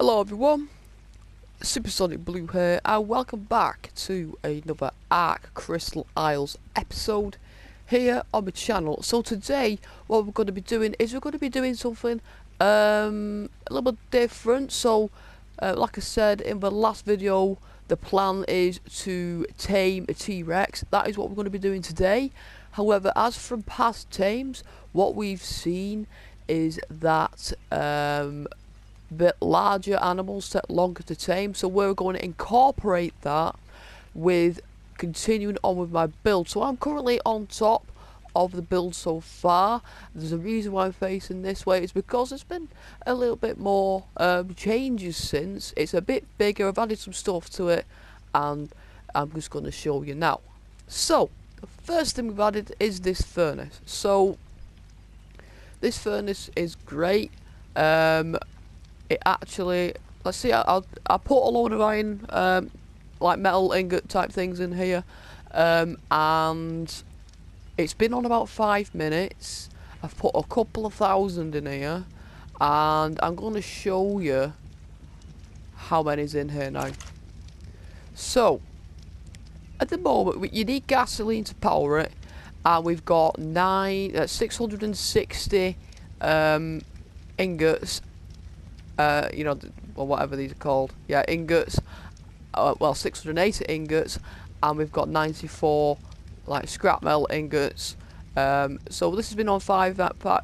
Hello everyone, Supersonic Blue here, and welcome back to another ARK Crystal Isles episode here on my channel. So today, what we're going to be doing is something a little bit different. So, like I said in the last video, the plan is to tame a T-Rex. That is what we're going to be doing today. However, as from past tames, what we've seen is that bit larger animals take longer to tame, so we're going to incorporate that with continuing on with my build. So I'm currently on top of the build so far. There's a reason why I'm facing this way. It's because there's been a little bit more changes since. It's a bit bigger. I've added some stuff to it, and I'm just going to show you now. So the first thing we've added is this furnace. So this furnace is great. It actually, let's see, I put a load of iron, like metal ingot type things in here, and it's been on about 5 minutes. I've put a couple of thousand in here, and I'm going to show you how many's in here now. So, at the moment, you need gasoline to power it, and we've got 660 ingots. You know, or whatever these are called. Yeah, ingots. Well, 680 ingots, and we've got 94 like scrap metal ingots. So this has been on 5.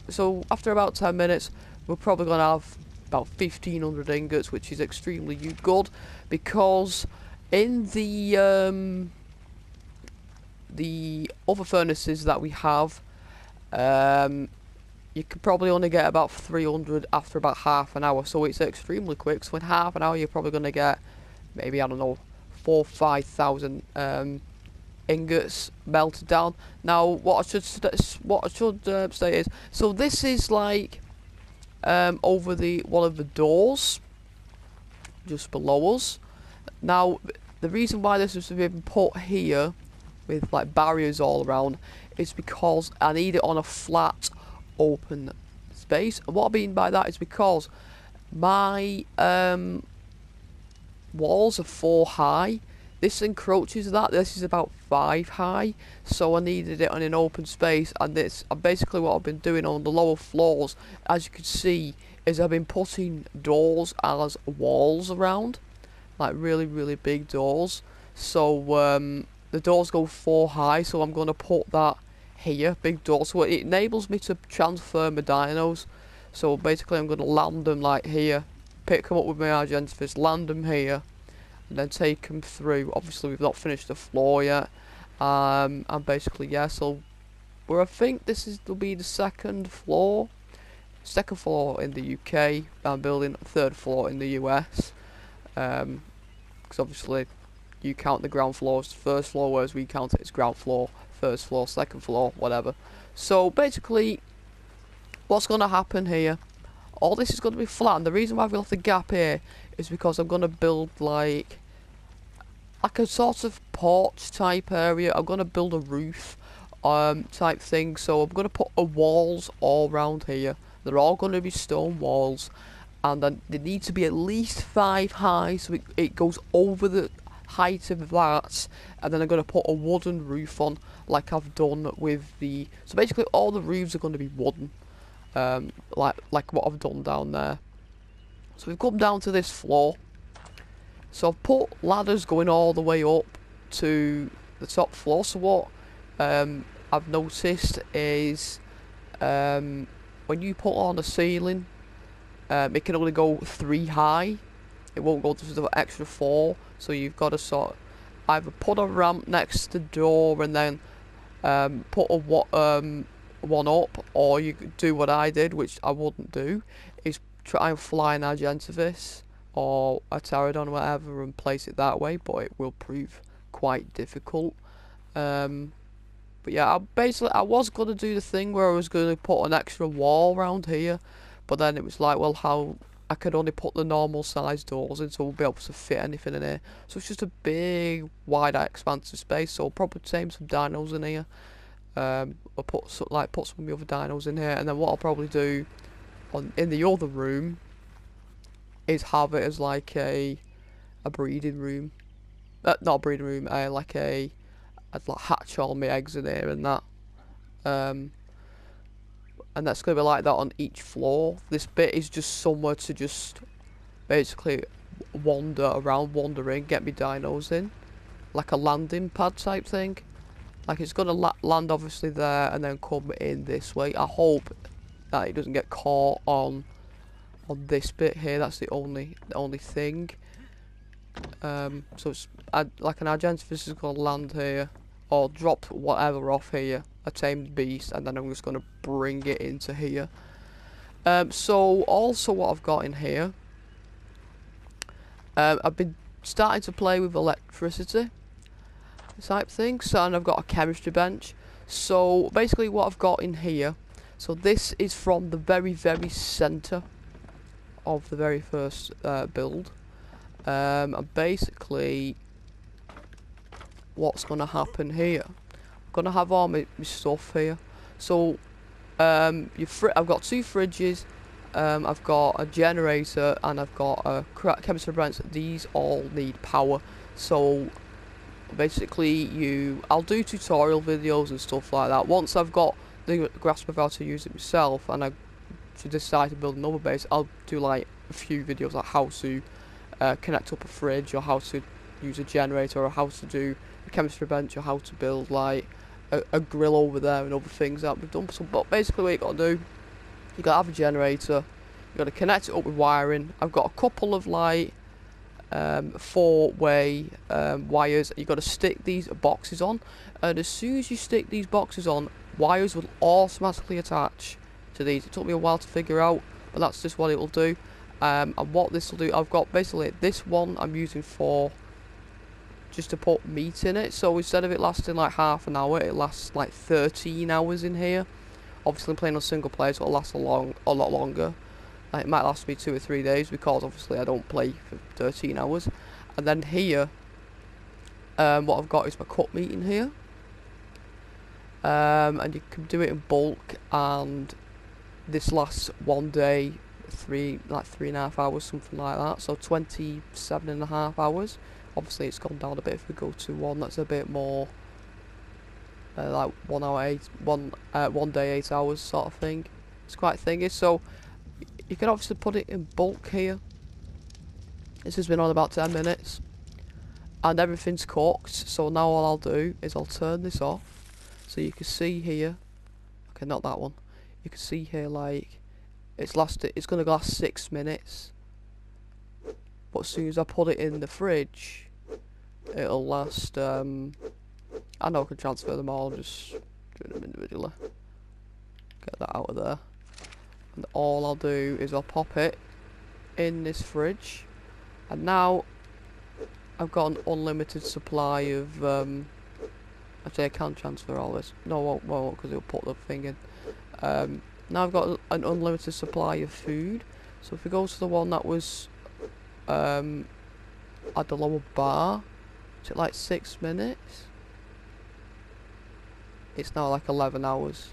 So after about 10 minutes, we're probably gonna have about 1,500 ingots, which is extremely good, because in the other furnaces that we have, you could probably only get about 300 after about half an hour, so it's extremely quick. So in half an hour, you're probably going to get maybe, I don't know, 4,000 or 5,000 ingots melted down. Now, what I should say is, so this is like over one of the doors, just below us. Now, the reason why this has been put here with like barriers all around is because I need it on a flat, open space. And what I mean by that is because my walls are 4 high. This encroaches that. This is about 5 high, so I needed it on an open space. And basically what I've been doing on the lower floors, as you can see, is I've been putting doors as walls around, like really big doors. So the doors go 4 high, so I'm going to put that here, big door, so it enables me to transfer my dinos. So basically I'm going to land them like here, pick them up with my Argentivis, land them here, and then take them through. Obviously we've not finished the floor yet, and basically, yeah, so I think will be the second floor in the UK. I'm building a 3rd floor in the US, because obviously you count the ground floor as the 1st floor, whereas we count it as ground floor, 1st floor, 2nd floor, whatever. So basically, what's going to happen here, all this is going to be flat, and the reason why I've left the gap here is because I'm going to build like a sort of porch type area. I'm going to build a roof type thing, so I'm going to put walls all around here. They're all going to be stone walls, and then they need to be at least 5 high, so it goes over the height of that. And then I'm going to put a wooden roof on, like I've done with the, so basically all the roofs are going to be wooden, like what I've done down there. So we've come down to this floor, so I've put ladders going all the way up to the top floor. So what I've noticed is when you put on a ceiling, it can only go 3 high, it won't go to the extra 4, so you've got to sort of either put a ramp next to the door and then put a one up, or you could do what I did, which I wouldn't do, is try and fly an Argentivis or a pterodon or whatever and place it that way, but it will prove quite difficult. But yeah, I was going to do the thing where I was going to put an extra wall around here, but then it was like, well, how I could only put the normal size doors in, so we'll be able to fit anything in here. So it's just a big, wide, expansive space. So I'll probably tame some dinos in here. I'll put some of the other dinos in here, and then what I'll probably do in the other room is have it as like a breeding room. Not a breeding room, like I'd like hatch all my eggs in here and that. And that's going to be like that on each floor. This bit is just somewhere to just basically wander in, get me dinos in. Like a landing pad type thing. Like it's going to land obviously there and then come in this way. I hope that it doesn't get caught on this bit here. That's the only thing. So it's like an Argentavis is going to land here or drop whatever off here, a tamed beast, and then I'm just going to bring it into here. So also what I've got in here, I've been starting to play with electricity type thing, so and I've got a chemistry bench. So basically what I've got in here, so this is from the very centre of the very first build. And basically what's going to happen here, I'm going to have all my stuff here. So I've got 2 fridges, I've got a generator, and I've got a chemistry bench. These all need power. So basically I'll do tutorial videos and stuff like that. Once I've got the grasp of how to use it myself and I decide to build another base, I'll do like a few videos like how to connect up a fridge, or how to use a generator, or how to do a chemistry bench, or how to build like a grill over there and other things that we've done. So, but basically what you got to do, you got to have a generator, you got to connect it up with wiring. I've got a couple of like 4-way wires. You got to stick these boxes on, and as soon as you stick these boxes on, wires will automatically attach to these. It took me a while to figure out, but that's just what it will do. And what this will do, I've got basically this one I'm using for just to put meat in it. So instead of it lasting like half an hour, it lasts like 13 hours in here. Obviously I'm playing on single player, so it'll last a lot longer. It might last me 2 or 3 days because obviously I don't play for 13 hours. And then here, what I've got is my cut meat in here. And you can do it in bulk, and this lasts 1 day, 3.5 hours, something like that. So 27.5 hours. Obviously it's gone down a bit if we go to one that's a bit more like 1 day 8 hours sort of thing. It's quite thingy. So you can obviously put it in bulk here. This has been on about 10 minutes and everything's cooked. So now all I'll do is I'll turn this off, so you can see here, okay, not that one, you can see here like it's going to last 6 minutes, but as soon as I put it in the fridge it'll last I know I can transfer them all, just do them individually, get that out of there. And all I'll do is I'll pop it in this fridge, and now I've got an unlimited supply of actually I can transfer all this, no I won't because it'll put the thing in. Now I've got an unlimited supply of food. So if we go to the one that was at the lower bar, is it like 6 minutes? It's now like 11 hours.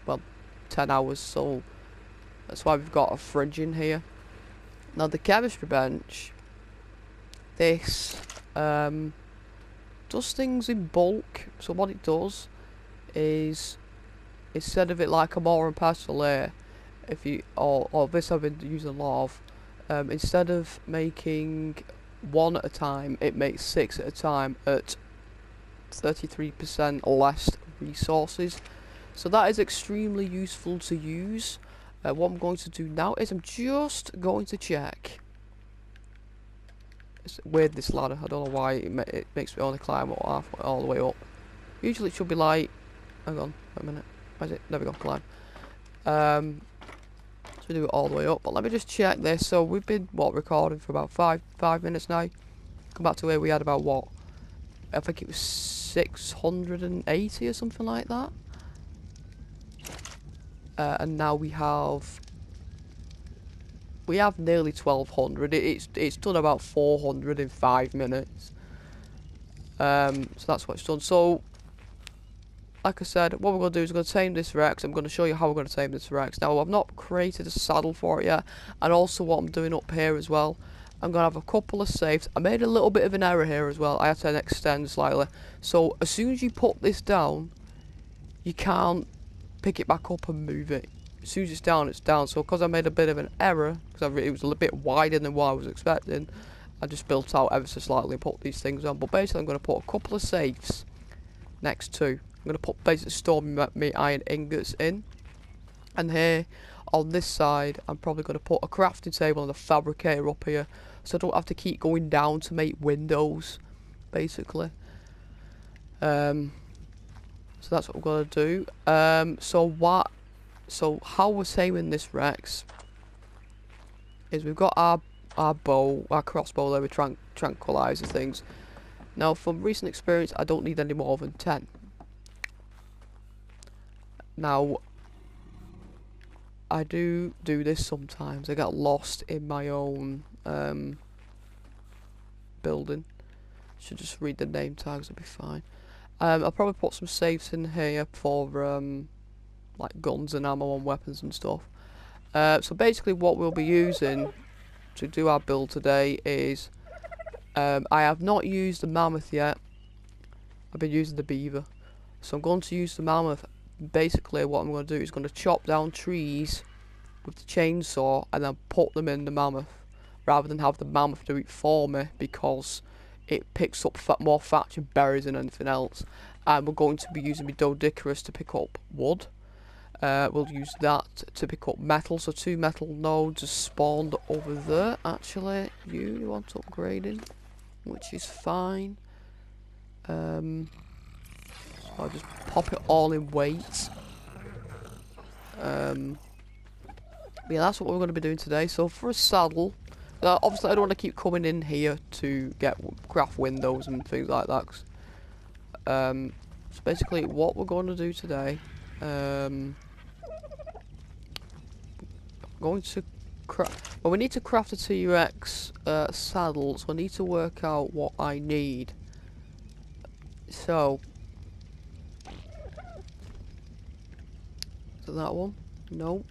Well, 10 hours, so that's why we've got a fridge in here. Now the chemistry bench, this does things in bulk. So what it does is, instead of it like a more and pestle here, if you or this I've been using a lot of, instead of making 1 at a time, it makes 6 at a time at 33% less resources. So that is extremely useful to use. What I'm going to do now is I'm just going to check. It's weird, this ladder, I don't know why it makes me only climb all the way up. Usually it should be like, hang on, wait a minute, where's it? There we go, climb. So we do it all the way up, but let me just check this. So we've been, recording for about five minutes now. Come back to where we had about I think it was 680 or something like that. And now we have nearly 1200. It's done about 400 in 5 minutes. So that's what it's done. So like I said, what we're going to do is we're going to tame this Rex. I'm going to show you how we're going to tame this Rex. Now, I've not created a saddle for it yet, and also what I'm doing up here as well. I'm going to have a couple of safes. I made a little bit of an error here as well. I had to extend slightly. So, as soon as you put this down, you can't pick it back up and move it. As soon as it's down, it's down. So, because I made a bit of an error, because it was a little bit wider than what I was expecting, I just built out ever so slightly and put these things on. But basically, I'm going to put a couple of safes next to. I'm going to put basically store me iron ingots in. And here, on this side, I'm probably going to put a crafting table and a fabricator up here. So I don't have to keep going down to make windows, basically. So that's what we're going to do. So how we're taming this Rex is we've got our bow, our crossbow there with tranquilizer things. Now, from recent experience, I don't need any more than 10. Now, I do this sometimes. I get lost in my own building. Should just read the name tags, it'll be fine. I'll probably put some safes in here for like guns and ammo and weapons and stuff. So basically what we'll be using to do our build today is I have not used the mammoth yet. I've been using the beaver. So I'm going to use the mammoth. Basically what I'm going to do is going to chop down trees with the chainsaw and then put them in the mammoth, rather than have the mammoth do it for me, because it picks up more thatch and berries than anything else. And we're going to be using my Dodicarus to pick up wood. We'll use that to pick up metal. So 2 metal nodes are spawned over there. Actually, you want upgrading, which is fine. I'll just pop it all in weights. Yeah, that's what we're going to be doing today. So for a saddle, obviously I don't want to keep coming in here to get craft windows and things like that. So basically what we're going to do today, going to craft. Well, we need to craft a T-Rex saddle, so I need to work out what I need. So that one, no.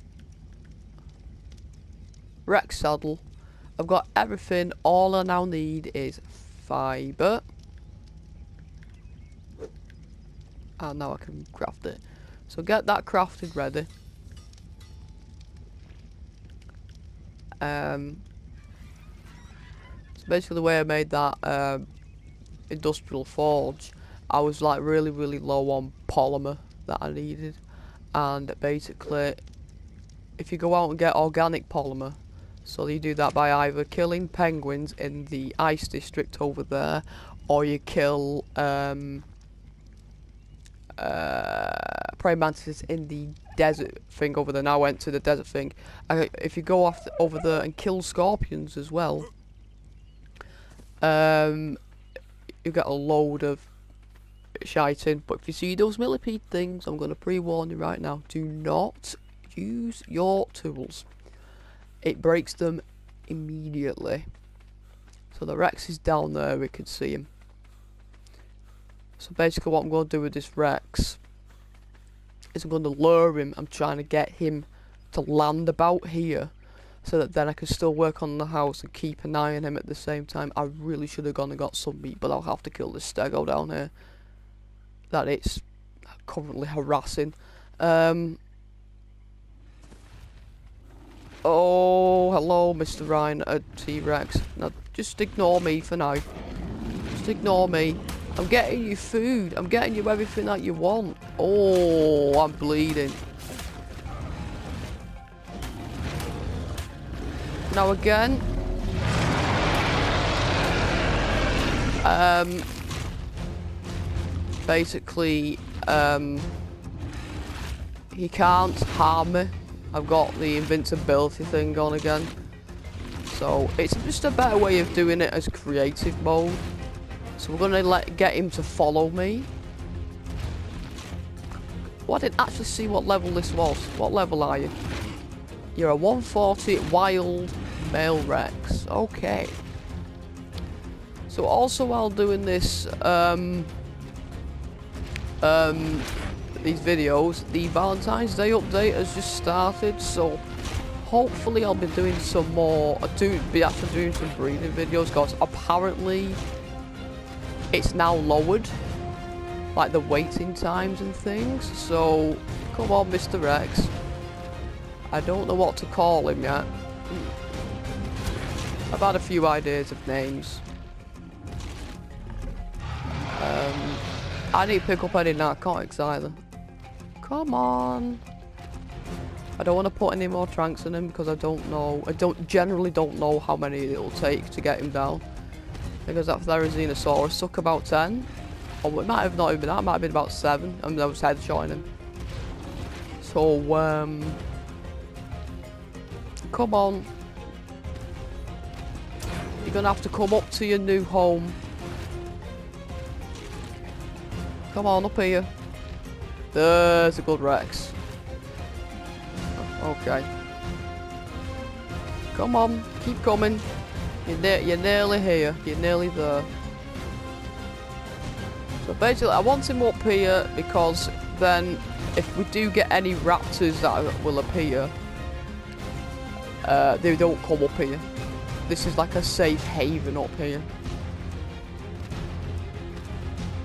Rex saddle. I've got everything. All I now need is fibre. And now I can craft it. So get that crafted ready. So basically the way I made that industrial forge, I was like really low on polymer that I needed. And basically, if you go out and get organic polymer, so you do that by either killing penguins in the ice district over there, or you kill praying mantises in the desert thing over there. Now I went to the desert thing. If you go over there and kill scorpions as well, you get a load of shiting. But if you see those millipede things, I'm going to pre-warn you right now, do not use your tools. It breaks them immediately. So the Rex is down there, we can see him. So basically what I'm going to do with this Rex is I'm going to lure him. I'm trying to get him to land about here, so that then I can still work on the house and keep an eye on him at the same time. I really should have gone and got some meat, but I'll have to kill this stego down here that it's currently harassing. Oh, hello, Mr. Ryan, T-Rex. Now, just ignore me for now. Just ignore me. I'm getting you food. I'm getting you everything that you want. Oh, I'm bleeding. Now again. Basically, he can't harm me. I've got the invincibility thing on again. So it's just a better way of doing it as creative mode. So we're gonna get him to follow me. Well, I didn't actually see what level this was. What level are you? You're a 140 wild male Rex. Okay. So also while doing this these videos, the Valentine's Day update has just started, so hopefully I'll be doing some more, be actually doing some breeding videos, because apparently it's now lowered, like the waiting times and things. So come on, Mr. Rex. I don't know what to call him yet. I've had a few ideas of names. I need to pick up any narcotics either. Come on. I don't want to put any more tranks in him because I don't know. I generally don't know how many it'll take to get him down. Because that Therizinosaurus took about 10. Or it might have not even been that. It might have been about 7. And I was headshotting him. So, come on. You're going to have to come up to your new home. Come on, up here. There's a good Rex. Okay. Come on, keep coming. You're nearly here. You're nearly there. So basically, I want him up here because then, if we do get any raptors that will appear, they don't come up here. This is like a safe haven up here.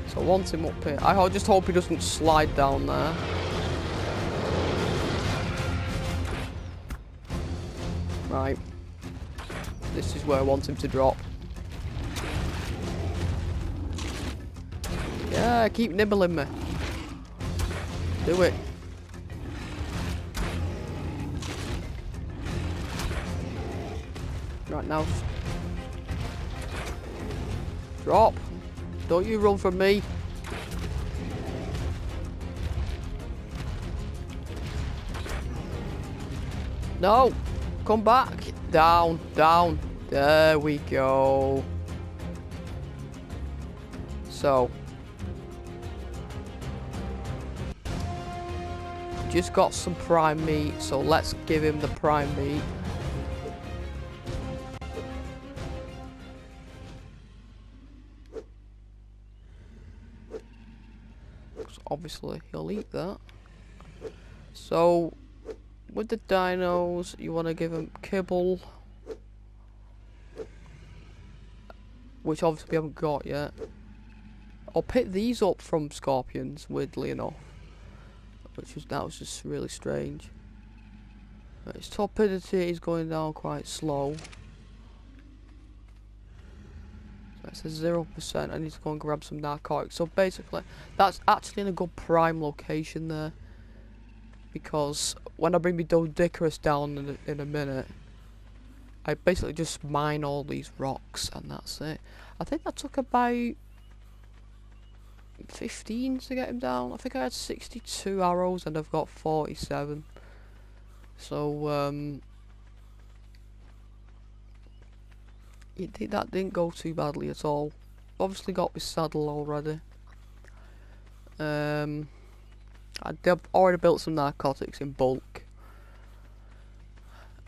So I want him up here. I just hope he doesn't slide down there. Right. This is where I want him to drop. Yeah, keep nibbling me. Do it. Right now. Drop. Don't you run from me. No. Come back. Down. Down. There we go. So. Just got some prime meat. So let's give him the prime meat. Obviously, he'll eat that. So, with the dinos, you want to give him kibble. Which obviously we haven't got yet. I'll pick these up from scorpions, weirdly enough. That was just really strange. Its torpidity is going down quite slow. That's a 0%. I need to go and grab some narcotics. So basically, that's actually in a good prime location there. Because when I bring my Dodicarus down in a minute, I basically just mine all these rocks and that's it. I think that took about 15 to get him down. I think I had 62 arrows and I've got 47. So, that didn't go too badly at all. Obviously got my saddle already. I've already built some narcotics in bulk.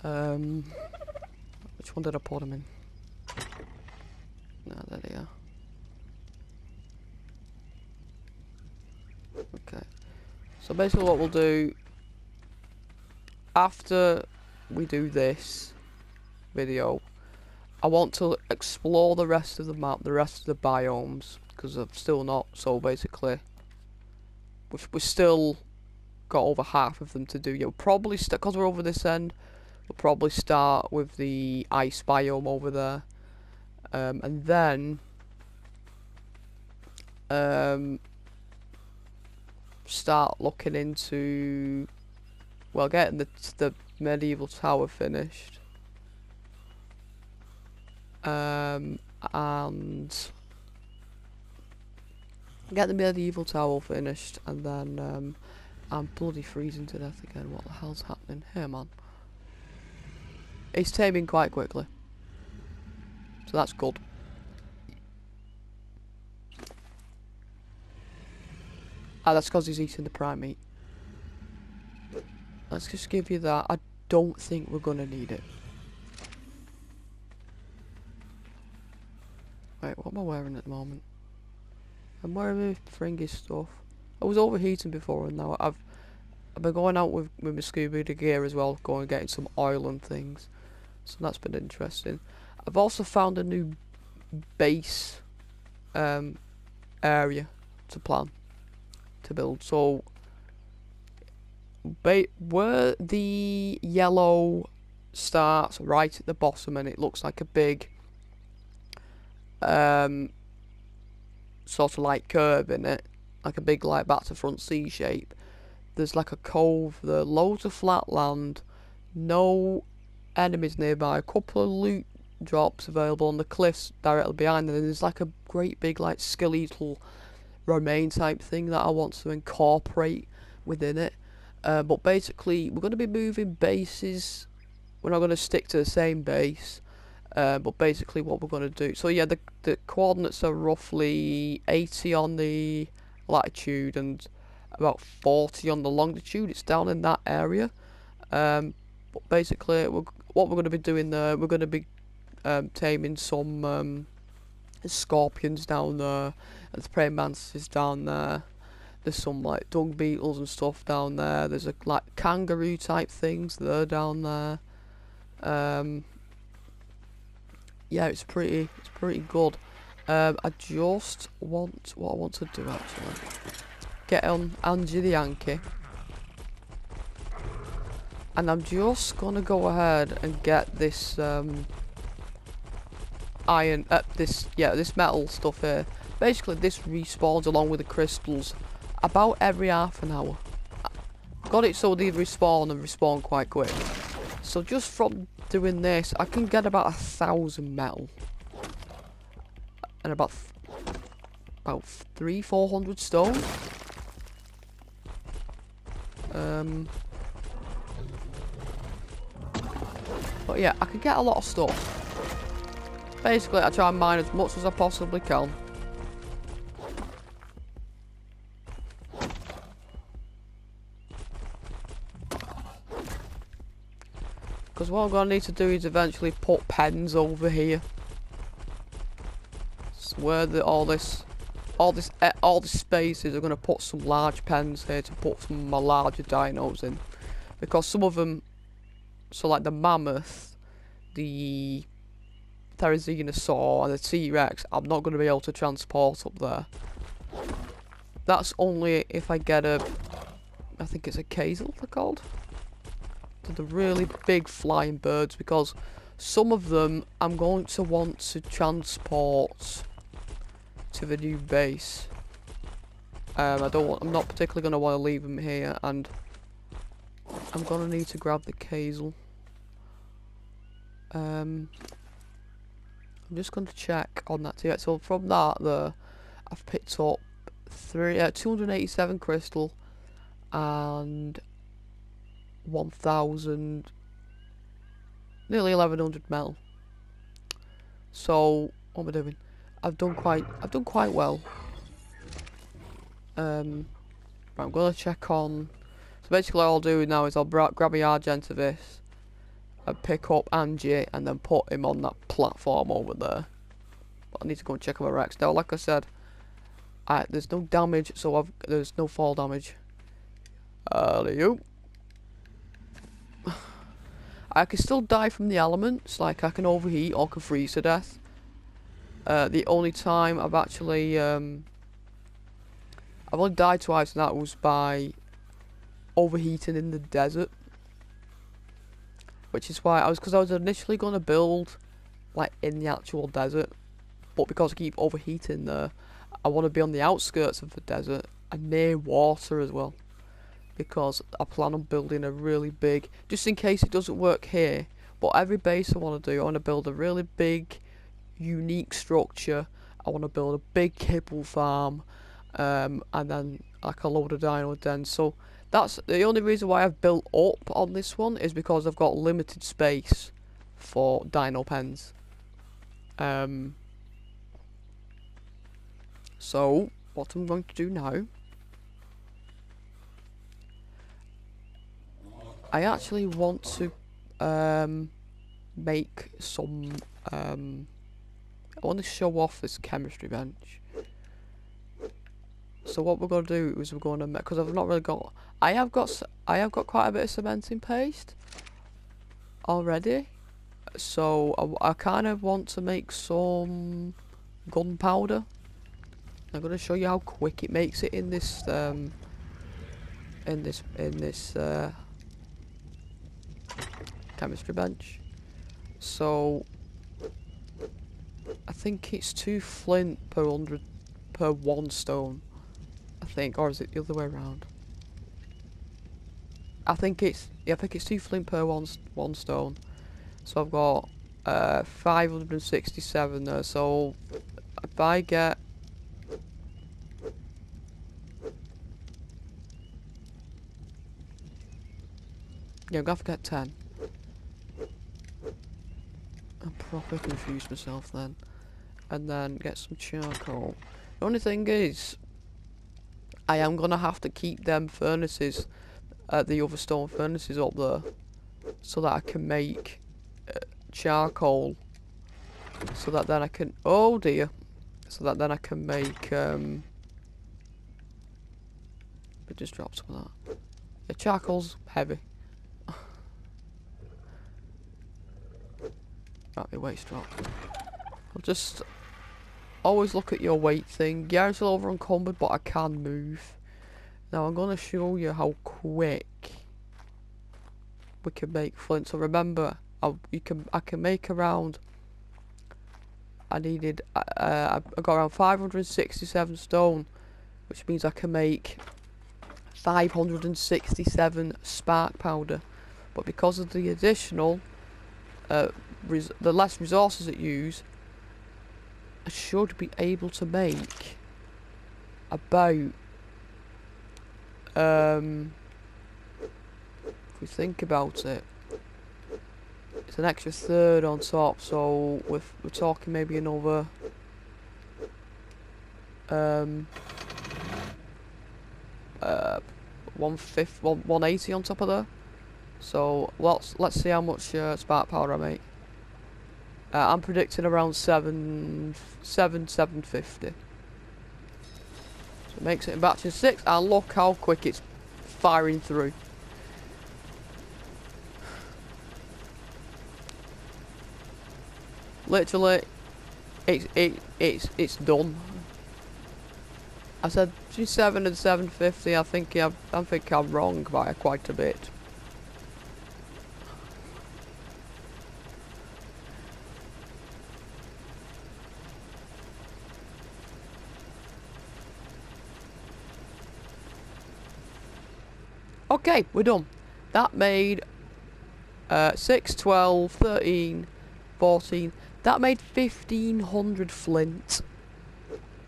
Which one did I put them in? No, there they are. Okay. So basically what we'll do, after we do this video, I want to explore the rest of the map, the rest of the biomes, because I've still not. So basically, we've still got over half of them to do. You'll probably because we're over this end, we'll probably start with the ice biome over there, and then start looking into, well, getting the medieval tower finished. And get the medieval tower finished, and then I'm bloody freezing to death again. What the hell's happening here, man? He's taming quite quickly, so that's good. That's because he's eating the prime meat. Let's just give you that. I don't think we're gonna need it. Wait, what am I wearing at the moment? I'm wearing my fringy stuff. I was overheating before, and now I've been going out with my scuba gear as well, going and getting some oil and things. So that's been interesting. I've also found a new base area to plan to build. So where the yellow starts right at the bottom, and it looks like a big sort of like curve in it, like a big like back to front C shape. There's like a cove there, loads of flat land, no enemies nearby, a couple of loot drops available on the cliffs directly behind them, and there's like a great big like skeletal remain type thing that I want to incorporate within it. But basically we're going to be moving bases. We're not going to stick to the same base, but basically what we're going to do, so yeah, the coordinates are roughly 80 on the latitude and about 40 on the longitude. It's down in that area. But basically what we're going to be doing there, we're going to be taming some scorpions down there, and the praying mantises down there. There's some like dung beetles and stuff down there. There's a like kangaroo type things there down there. Yeah, it's pretty good. I just want, what I want to do actually, get on Angie the Yankee, and I'm just gonna go ahead and get this iron, this metal stuff here. Basically this respawns along with the crystals about every half an hour. Got it so they respawn and respawn quite quick. So just from doing this, I can get about 1,000 metal and about 300-400 stone. But yeah, I can get a lot of stuff. Basically, I try and mine as much as I possibly can. Because what I'm going to need to do is eventually put pens over here. So where all this space is, I'm going to put some large pens here to put some of my larger dinos in. Because some of them, so like the mammoth, the therizinosaur and the T-Rex, I'm not going to be able to transport up there. That's only if I get a, I think it's a casel they're called. The really big flying birds, because some of them I'm going to want to transport to the new base. I'm not particularly going to want to leave them here, and I'm going to need to grab the casel. I'm just going to check on that too. So from that there, I've picked up 287 crystal and 1,000, nearly 1,100 metal. So what am I doing? I've done quite well. Right, I'm gonna check on. So basically, all I'll do now is I'll grab a Argentavis, and pick up Angie, and then put him on that platform over there. But I need to go and check on my Rex. Now, like I said, there's no damage, so there's no fall damage. Alley-oop. I can still die from the elements, like I can overheat or can freeze to death. The only time I've actually, I've only died twice, and that was by overheating in the desert. Which is why because I was initially going to build like in the actual desert, but because I keep overheating there, I want to be on the outskirts of the desert and near water as well. Because I plan on building a really big, just in case it doesn't work here, but every base I want to do, I want to build a really big, unique structure. I want to build a big kibble farm, and then like a load of dino dens. So that's the only reason why I've built up on this one, is because I've got limited space for dino pens. So what I'm going to do now, I actually want to make some, I want to show off this chemistry bench. So what we're gonna do is we're gonna make, because I've not really got. I have got quite a bit of cementing paste already. So I kind of want to make some gunpowder. I'm gonna show you how quick it makes it in this chemistry bench. So I think it's 2 flint per 100 per 1 stone. I think, or is it the other way around? I think it's 2 flint per one stone. So I've got 567 there. So if I get I'm gonna have to get 10. I'm properly confused myself then. And then get some charcoal. The only thing is, I am gonna have to keep them furnaces, the other stone furnaces up there, so that I can make charcoal. So that then I can, oh dear, so that then I can make, it just dropped some of that. The charcoal's heavy. Right, my weight's dropped. I'll just always look at your weight thing. Yeah, it's a little over encumbered, but I can move. Now I'm gonna show you how quick we can make flint. So remember, I can make around. I got around 567 stone, which means I can make 567 spark powder. But because of the additional, the less resources it use, I should be able to make about, if we think about it, it's an extra third on top, so we're talking maybe another 180 on top of there. So let's see how much spark powder I make. I'm predicting around 750. So it makes it in batches 6, and look how quick it's firing through. Literally, it's done. I said between 7 and 750. I think I'm wrong by quite a bit. Okay, we're done. That made 6, 12, 13, 14. That made 1500 flint.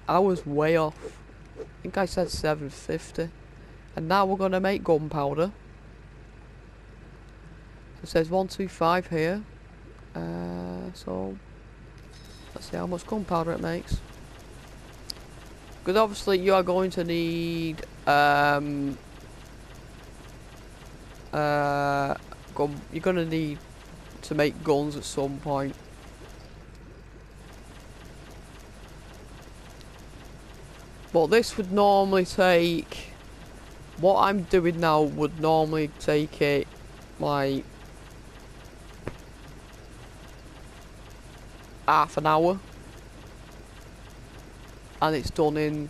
I was way off. I think I said 750. And now we're gonna make gunpowder. So it says 125 here. So let's see how much gunpowder it makes. Because obviously you are going to need you're gonna need to make guns at some point. But this would normally take, what I'm doing now would normally take it like half an hour, and it's done in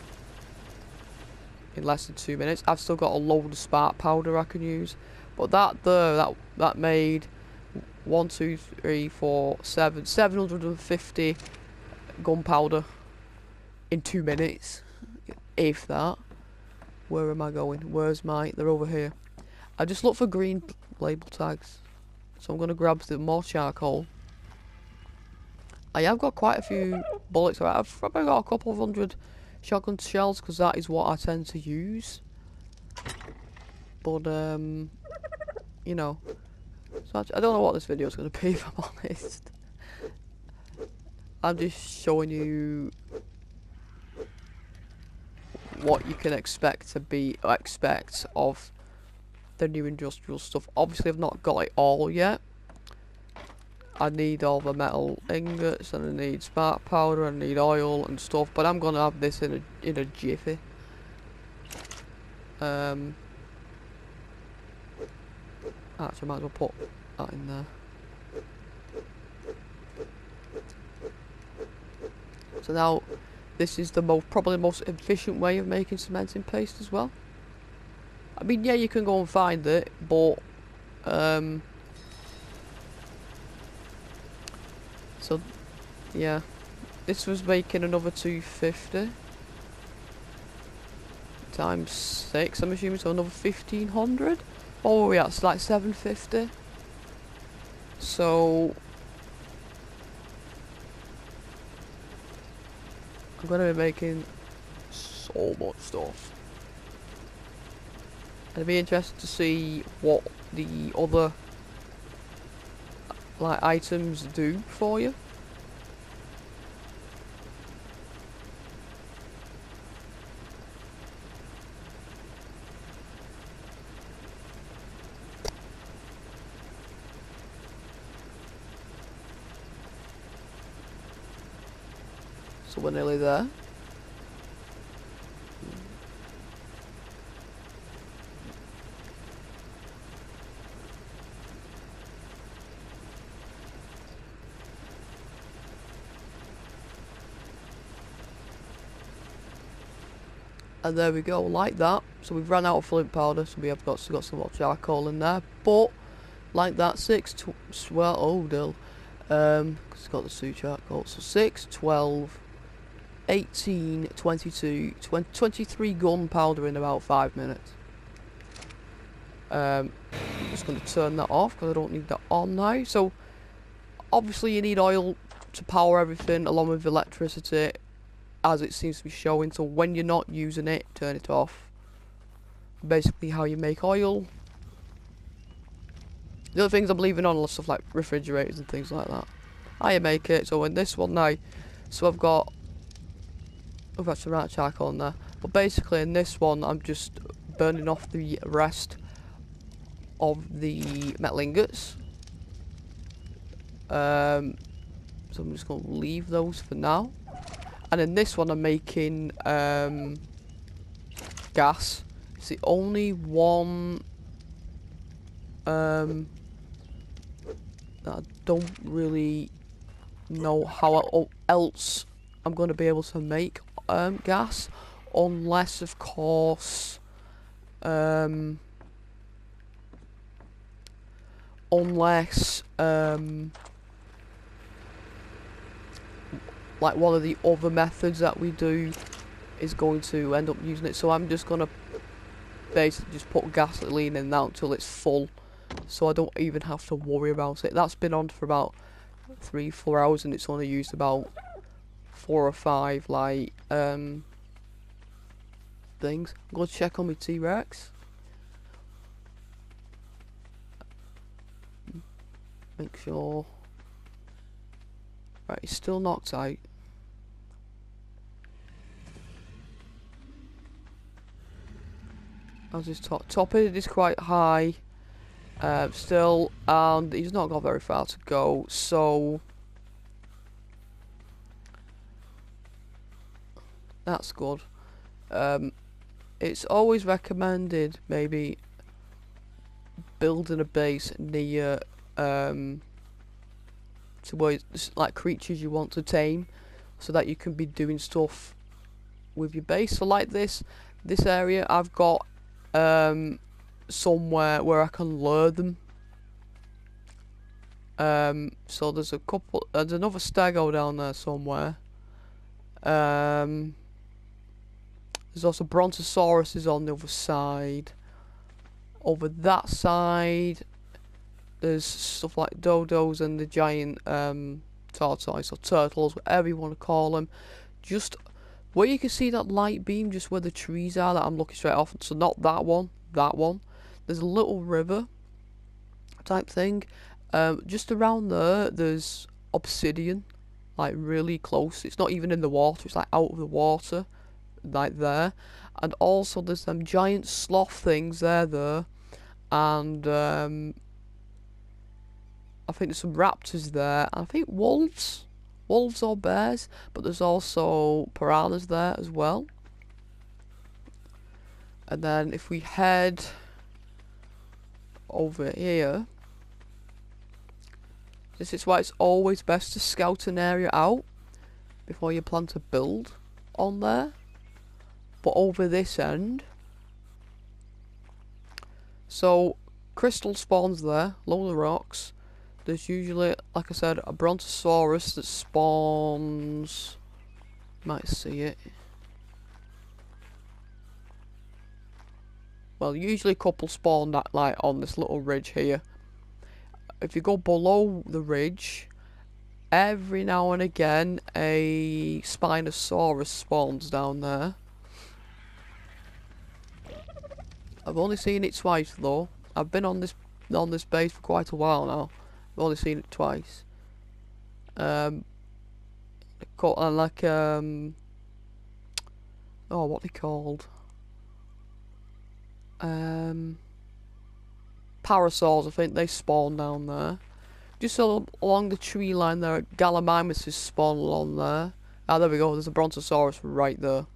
less than 2 minutes. I've still got a load of spark powder I can use, but that made 1, 2, 3, 4, 750 gunpowder in 2 minutes, if that. Where am I going? Where's they're over here. I just look for green label tags, so I'm gonna grab the more charcoal. I have got quite a few bullets. I've probably got a couple of 100 shotgun shells, because that is what I tend to use. But you know, so I don't know what this video is going to be, if I'm honest. I'm just showing you what you can expect of the new industrial stuff. Obviously I've not got it all yet. I need all the metal ingots, and I need spark powder, and I need oil and stuff, but I'm gonna have this in a jiffy. Actually, I might as well put that in there. So now, this is the probably the most efficient way of making cementing paste as well. I mean, yeah, you can go and find it, but so yeah, this was making another 250 times 6. I'm assuming so another 1500. What were we at? It's like 750. So I'm gonna be making so much stuff. And it'd be interesting to see what the other like items do for you. So we're nearly there. And there we go, like that. So we've run out of flint powder, so we have still got some more charcoal in there. But like that, 'cause it's got the 2 charcoal. So 6, 12, 18, 22, 23 gunpowder in about 5 minutes. I'm just going to turn that off because I don't need that on now. So obviously you need oil to power everything along with electricity, as it seems to be showing. So when you're not using it, turn it off. Basically how you make oil. The other things I'm leaving on are stuff like refrigerators and things like that. How you make it. So in this one now, so I've got some right charcoal in there, but basically in this one I'm just burning off the rest of the metal ingots. So I'm just going to leave those for now. And in this one I'm making gas. It's the only one that I don't really know how else I'm going to be able to make gas, unless of course like one of the other methods that we do is going to end up using it. So I'm just gonna basically just put gasoline in now until it's full, so I don't even have to worry about it. That's been on for about 3-4 hours and it's only used about 4 or 5 like things. I'm gonna check on my T-Rex. Make sure. Right, he's still knocked out. How's his top end is quite high still, and he's not got very far to go, so that's good. It's always recommended maybe building a base near to where like creatures you want to tame, so that you can be doing stuff with your base. So like this area, I've got somewhere where I can lure them. So there's another stego down there somewhere. There's also brontosauruses on the other side. Over that side there's stuff like dodos and the giant tortoise or turtles, whatever you want to call them. Just where you can see that light beam, just where the trees are that I'm looking straight off. So not that one, that one. There's a little river type thing. Just around there, there's obsidian, like really close. It's not even in the water, it's like out of the water, like there. And also there's them giant sloth things there. And I think there's some raptors there. And I think wolves or bears, but there's also piranhas there as well. And then if we head over here, this is why it's always best to scout an area out before you plan to build on there. But over this end, so crystal spawns there, load of rocks. There's usually, like I said, a brontosaurus that spawns. You might see it. Well, usually a couple spawn that like on this little ridge here. If you go below the ridge, every now and again a Spinosaurus spawns down there. I've only seen it twice though. I've been on this base for quite a while now. I've only seen it twice. Oh, what they called? Parasaurs, I think they spawn down there. Just along the tree line there, Gallimimus is spawned along there. Ah, there we go, there's a Brontosaurus right there. And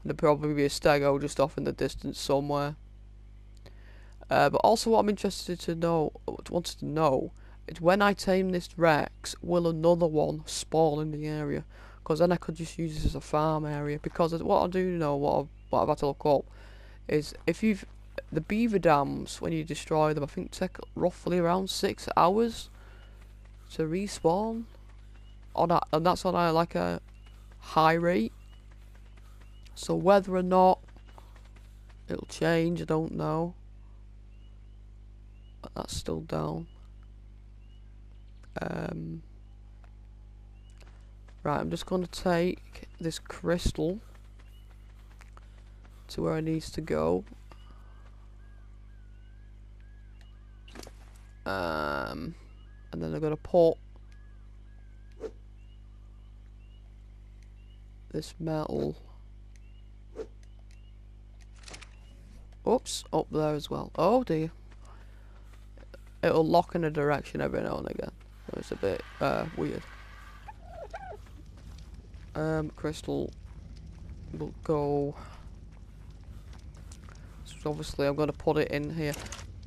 there'll probably be a Stego just off in the distance somewhere. But also what I'm wanted to know is when I tame this Rex, will another one spawn in the area? Because then I could just use this as a farm area. Because what I do know, what I've had to look up, is if the beaver dams, when you destroy them, I think take roughly around 6 hours to respawn. And that's on like a high rate. So whether or not it'll change, I don't know. But that's still down. Right, I'm just going to take this crystal to where it needs to go. And then I'm going to put this metal, oops, up there as well. Oh dear. It'll lock in a direction every now and again. It's a bit weird. Crystal will go. So obviously I'm going to put it in here.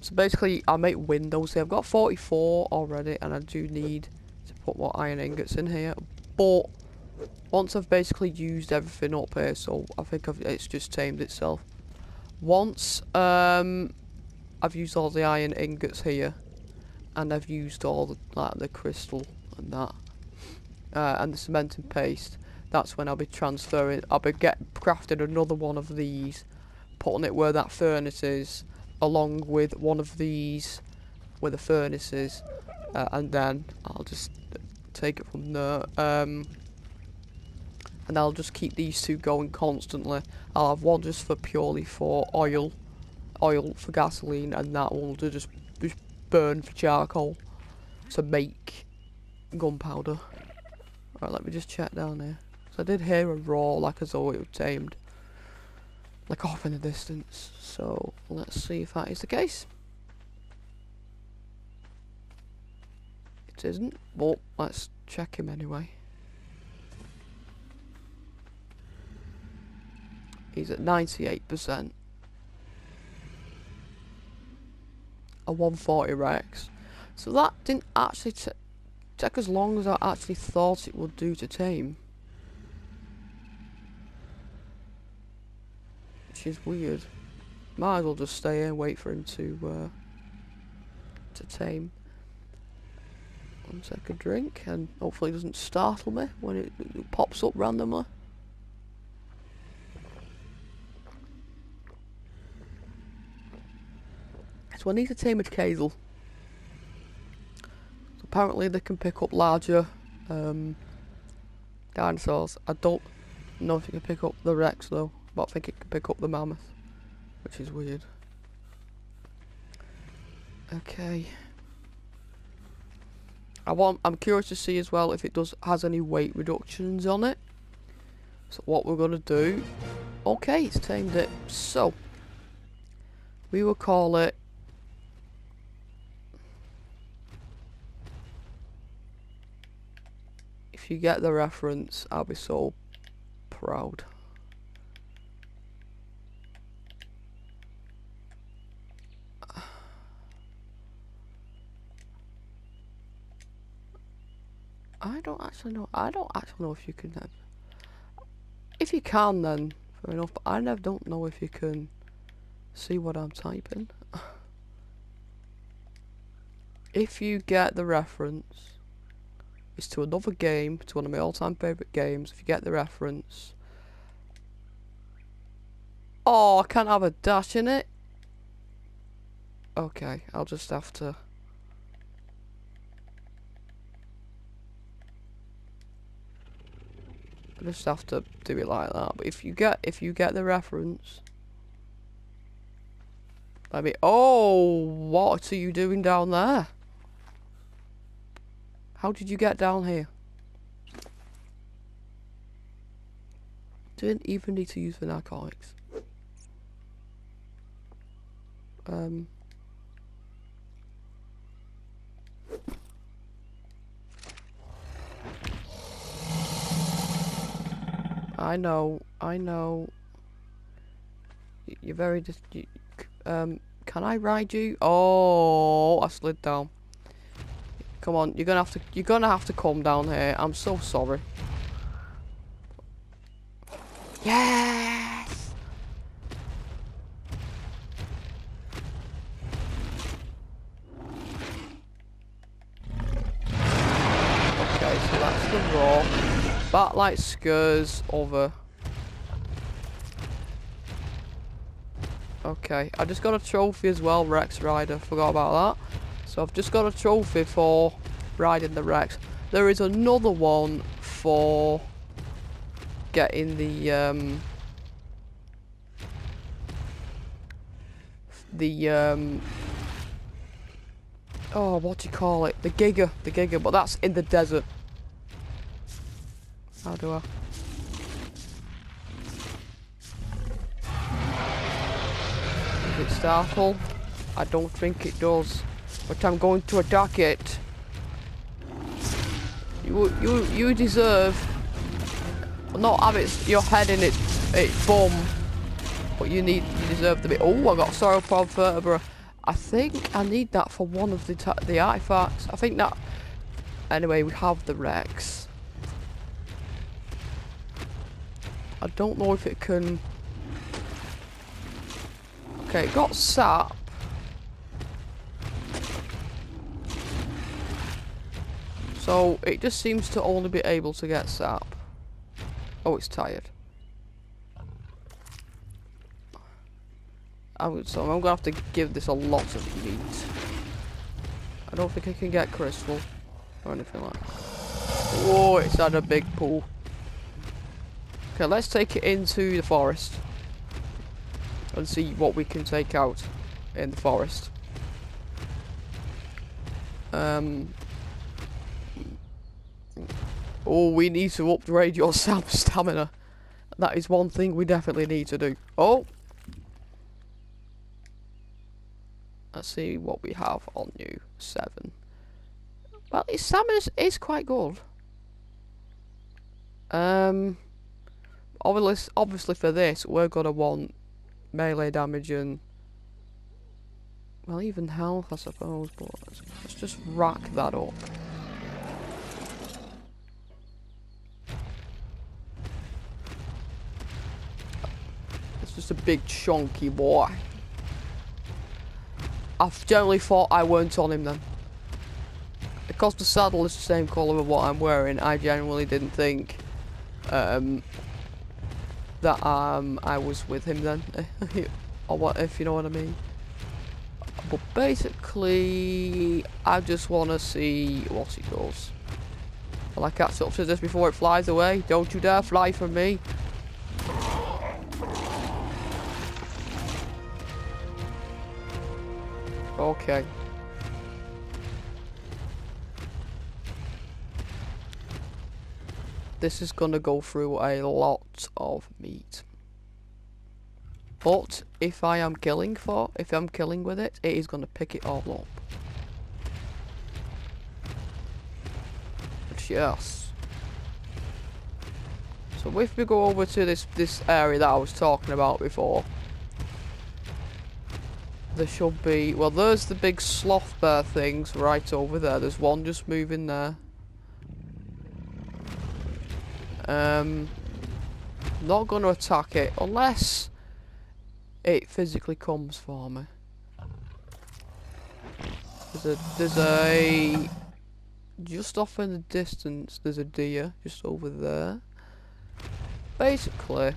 So basically I make windows here. I've got 44 already and I do need to put more iron ingots in here. But once I've basically used everything up here, so I think it's just tamed itself. Once I've used all the iron ingots here, and I've used all the crystal and that, and the cement and paste, that's when I'll be transferring. I'll be crafting another one of these, putting it where that furnace is, along with one of these where the furnace is, and then I'll just take it from there. And I'll just keep these two going constantly. I'll have one just for purely for oil for gasoline, and that one will just burn for charcoal to make gunpowder. Right, let me just check down here. So I did hear a roar like as though it was tamed, like off in the distance. So let's see if that is the case. It isn't, but let's check him anyway. He's at 98%. A 140 Rex. So that didn't actually take as long as I actually thought it would do to tame. Which is weird. Might as well just stay here and wait for him to tame. One second, drink, and hopefully it doesn't startle me when it pops up randomly. So I need to tame a Kazal. So apparently they can pick up larger dinosaurs. I don't know if it can pick up the Rex though, but I think it can pick up the mammoth, which is weird. Okay. I'm curious to see as well if it has any weight reductions on it. So what we're gonna do, okay, it's tamed it. So we will call it if you get the reference, I'll be so proud. I don't actually know. I don't actually know if you can then. If you can, then fair enough. But I never don't know if you can see what I'm typing. If you get the reference, it's to another game, to one of my all-time favourite games. If you get the reference. Oh, I can't have a dash in it. Okay, I'll just have to. I just have to do it like that. But if you get the reference, let me. Oh, what are you doing down there? How did you get down here? Didn't even need to use the narcotics. I know. You're very can I ride you? Oh, I slid down. Come on, you're gonna have to come down here. I'm so sorry. Yes! Okay, so that's the raw. That like scurs over. Okay, I just got a trophy as well, Rex Rider. Forgot about that. So I've just got a trophy for riding the Rex. There is another one for getting the oh, what do you call it? The Giga, but that's in the desert. How do I? Does it startle? I don't think it does. But I'm going to attack it. You deserve not have your head in its bum, but you deserve to be. Oh, I got sauropod vertebra. I think I need that for one of the artifacts. I think that. Anyway, we have the Rex. I don't know if it can. Okay, it got sap. So it just seems to only be able to get sap. Oh, it's tired. So I'm gonna have to give this a lot of meat. I don't think I can get crystal or anything like that. Whoa, it's had a big pool. Okay, let's take it into the forest and see what we can take out in the forest. Oh, we need to upgrade your stamina. That is one thing we definitely need to do. Oh! Let's see what we have on you. 7. Well, his stamina is quite good. Obviously for this, we're gonna want melee damage and, well, even health, I suppose. But let's just rack that up. It's just a big chunky boy. I've generally thought I weren't on him then. Because the saddle is the same colour of what I'm wearing, I genuinely didn't think that I was with him then. Or what, if you know what I mean. But basically, I just want to see what he does. Will I catch up to this before it flies away? Don't you dare fly from me. Okay. This is gonna go through a lot of meat. But if I'm killing with it, it is gonna pick it all up. But yes. So if we go over to this area that I was talking about before, there should be, well, there's the big sloth bear things right over there. There's one just moving there. Not gonna attack it unless it physically comes for me. There's a just off in the distance. There's a deer just over there. Basically,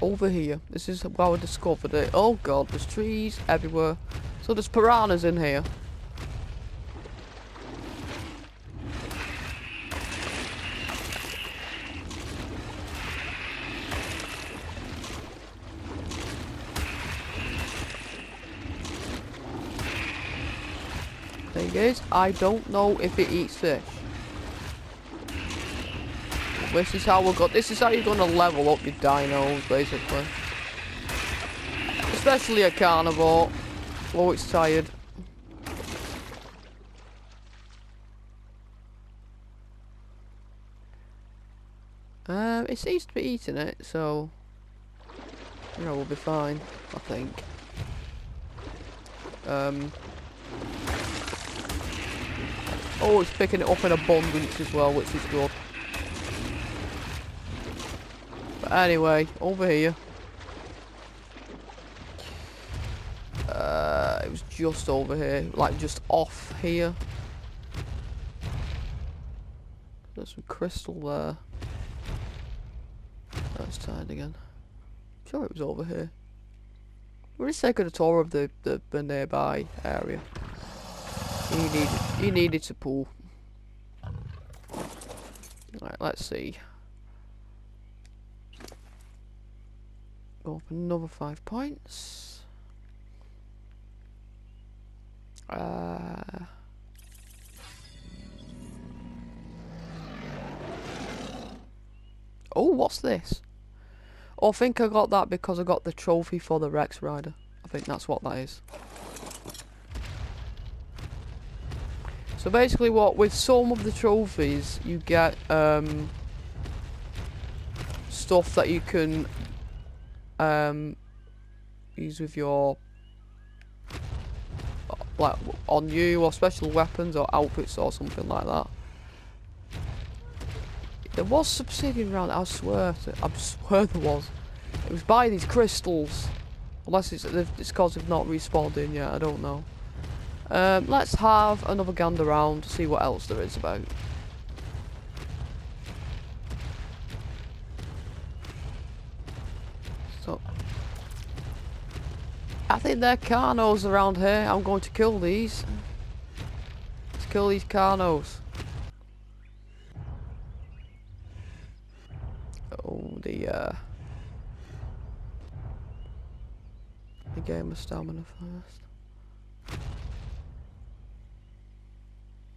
over here. This is how I discovered it. Oh god, there's trees everywhere. So there's piranhas in here. Thing is, I don't know if it eats fish. This is how this is how you're gonna level up your dinos, basically. Especially a carnivore. Oh, it's tired. It seems to be eating it, so you know, we'll be fine, I think. Oh, it's picking it up in abundance as well, which is good. But anyway, over here. It was just over here, like just off here. There's some crystal there. That's tired again. I'm sure it was over here. We're just taking a tour of the nearby area. He needed to pull. Right, let's see. Go up another 5 points. Oh, what's this? Oh, I think I got that because I got the trophy for the Rex Rider. I think that's what that is. So basically with some of the trophies, you get stuff that you can use with your, like, on you, or special weapons or outfits or something like that. There was subsidian around it, I swear there was. It was by these crystals. Unless it's because they've not respawned in yet, I don't know. Let's have another gander around to see what else there is about. So, I think there are carnos around here. I'm going to kill these. Let's kill these carnos. Oh, the game of stamina first.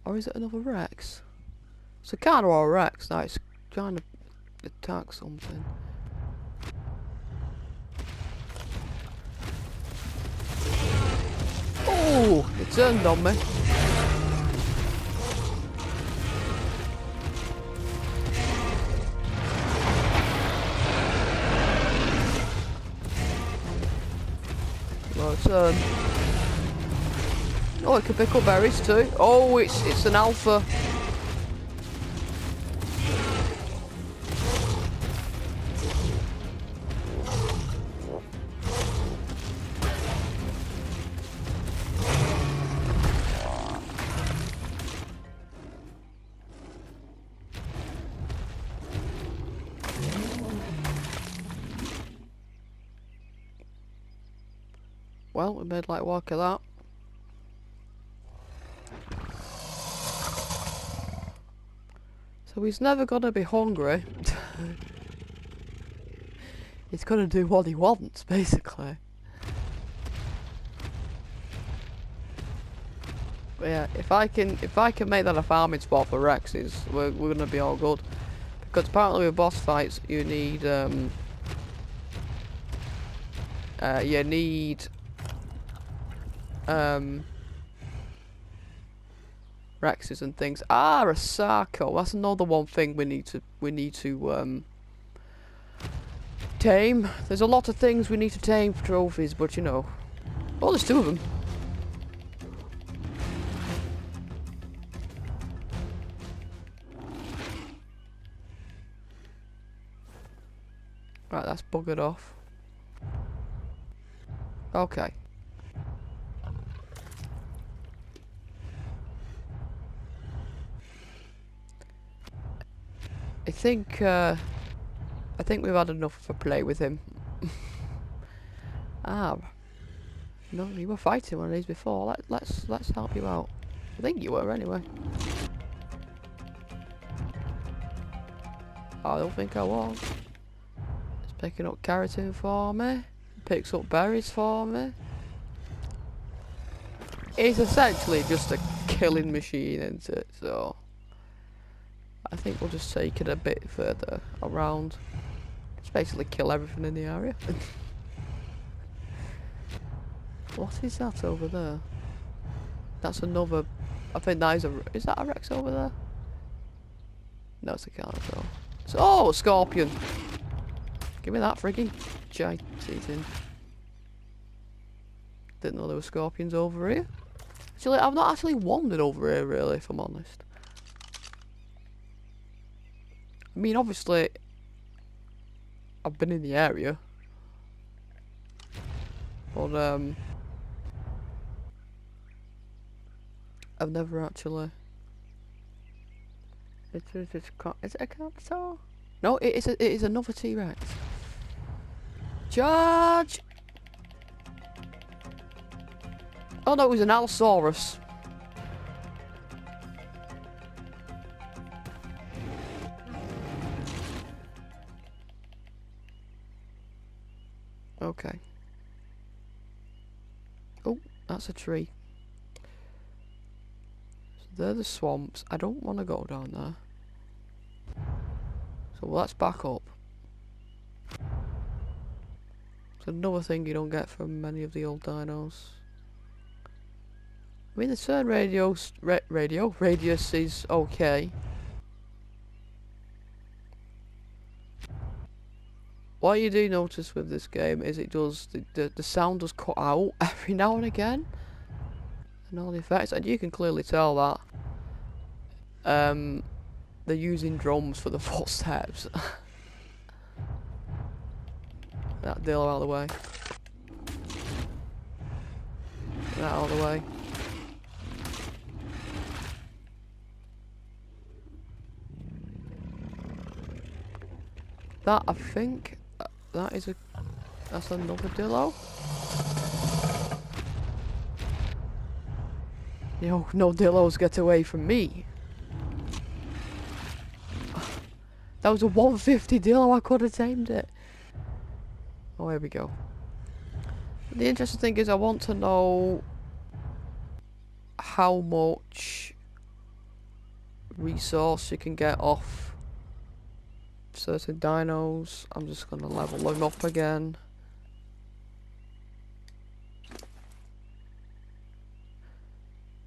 Or is it another Rex? It's a Carno or a Rex. Now it's trying to attack something. Oh, it turned on me. Well, turn. Oh, it can pick up berries too. Oh, it's an alpha. Well, we made light work of that. So he's never gonna be hungry. He's gonna do what he wants, basically. But yeah, if I can make that a farming spot for Rexes, we're gonna be all good. Because apparently with boss fights you need Rexes and things. Ah, a Sarco. That's another one thing we need to tame. There's a lot of things we need to tame for trophies, but you know. Oh, there's 2 of them. Right, that's buggered off. Okay. I think we've had enough of a play with him. No, you were fighting one of these before. Let's help you out. I think you were anyway. I don't think I was. It's picking up keratin for me. Picks up berries for me. It's essentially just a killing machine, isn't it? So I think we'll just take it a bit further around. Just basically kill everything in the area. What is that over there? That's another. I think that is a. Is that a Rex over there? No, it's a carnivore. Oh, a scorpion! Give me that frigging giant eating. Didn't know there were scorpions over here. Actually, I've not actually wandered over here really, if I'm honest. I mean, obviously, I've been in the area, but I've never actually. Is it a carnivore? No, it is another T-Rex. Charge! Oh no, it was an Allosaurus. Okay. Oh, that's a tree. So they're the swamps. I don't want to go down there. So let's back up. It's another thing you don't get from many of the old dinos. I mean, the turn radius is okay. What you do notice with this game is it does the sound does cut out every now and again, and all the effects, and you can clearly tell that they're using drums for the footsteps. That deal out of the way. That out of the way. That I think that's another dillo. No dillos get away from me. That was a 150 dillo. I could have tamed it. Oh, here we go. The interesting thing is I want to know how much resource you can get off certain dinos. I'm just gonna level them up again.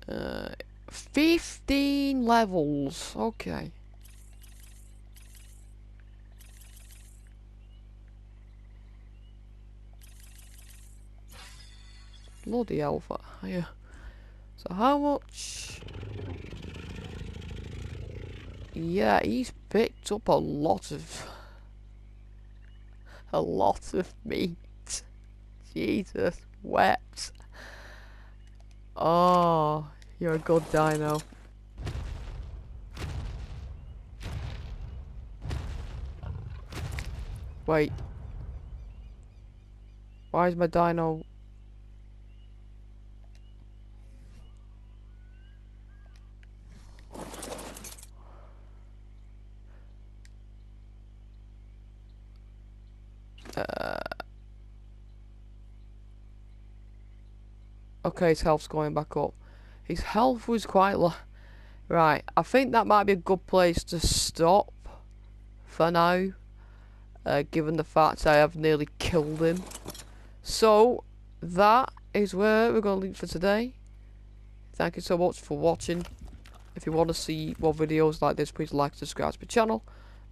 Uh, 15 levels. Okay. Bloody alpha. Yeah. So how much? Yeah, he's picked up a lot of meat. Jesus wept. Oh, you're a good dino. Wait. Why is my dino? Okay, his health's going back up. His health was quite low. Right, I think that might be a good place to stop for now, given the fact I have nearly killed him. So, that is where we're going to leave for today. Thank you so much for watching. If you want to see more videos like this, please like and subscribe to my channel.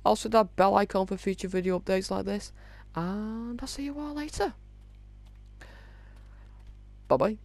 Also, that bell icon for future video updates like this. And I'll see you all later. Bye bye.